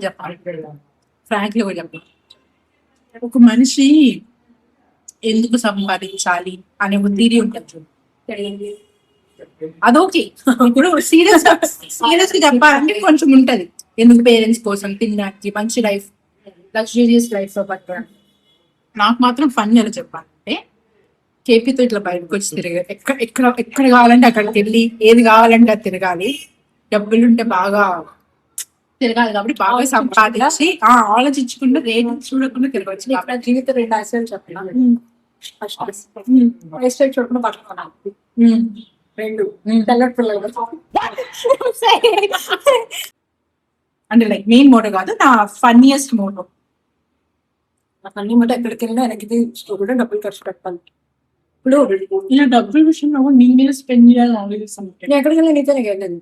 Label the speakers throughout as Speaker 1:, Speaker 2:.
Speaker 1: చెప్పాలి, ఫ్రాంక్లీ కూడా చెప్పాలి. ఒక మనిషి ఎందుకు సంపాదించాలి అనే ఒక థియరీ ఉంటుంది చూడు. అదోకే. ఇప్పుడు సీరియస్ గా చెప్పాలంటే కొంచెం ఉంటది. ఎందుకు పేరెంట్స్ కోసం తినడానికి, మంచి లైఫ్, లగ్జూరియస్ లైఫ్ లో బతకడానికి. నాకు మాత్రం ఫన్ ఎలా చెప్పాలంటే, కేపీతో ఇట్లా బయటకు వచ్చి తిరగాలి. ఎక్కడ కావాలంటే అక్కడికి వెళ్ళి ఏది కావాలంటే అది తిరగాలి. డబ్బులుంటే బాగా తిరగాలి కాబట్టి బాగా సంపాదించి ఆలోచించకుండా రేటు చూడకుండా తిరగవచ్చు.
Speaker 2: నా జీవితం 2 ఆశయాలు చెప్పిన. ఫస్ట్ చూడకుండా పట్టుకున్నాను. 2 తెల్లటి పిల్లలు.
Speaker 1: అంటే లైక్ మెయిన్ మోటో కాదు, నా ఫన్నీయెస్ట్ మోటో.
Speaker 2: నా ఫన్నీ మోటో ఎక్కడికి వెళ్ళినా వెనక్కి కూడా డబ్బులు ఖర్చు పెట్టాలి. ఇప్పుడు
Speaker 1: ఇలా డబ్బుల విషయంలో నీ మీద స్పెండ్ చేయాలని ఆలోచిస్తాను.
Speaker 2: నేను ఎక్కడికి వెళ్ళి నీతో నీకు వెళ్ళలేదు.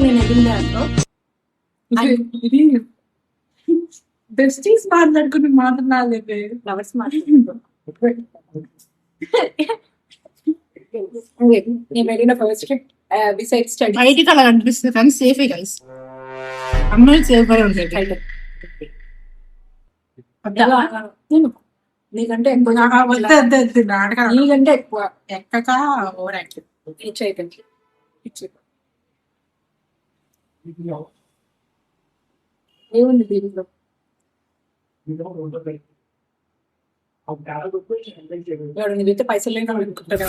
Speaker 2: నేను వెళ్ళిందే అనుకో.
Speaker 1: ఇది బెస్టీస్ మాట్లాడుకుని మాట్లాడలేదు,
Speaker 2: ఫ్లవర్స్ మాట్లాడుకుంటాం. నేను వెళ్ళిన ఫస్ట్ బిసైడ్ స్టడీ
Speaker 1: బయటికి అలా కనిపిస్తుంది కానీ సేఫే గైస్. అమ్మాయిలు సేఫ్ అయి ఉంటాయి.
Speaker 2: నీకంటే ఎక్కువ నీకంటే ఎక్కువ
Speaker 1: ఎక్కక ఓవర్ యాక్టివ్.
Speaker 2: ఇచ్చేయకండి. ఏముంది దీంట్లో? నీకైతే పైసలు లేని అనుకుంటారు.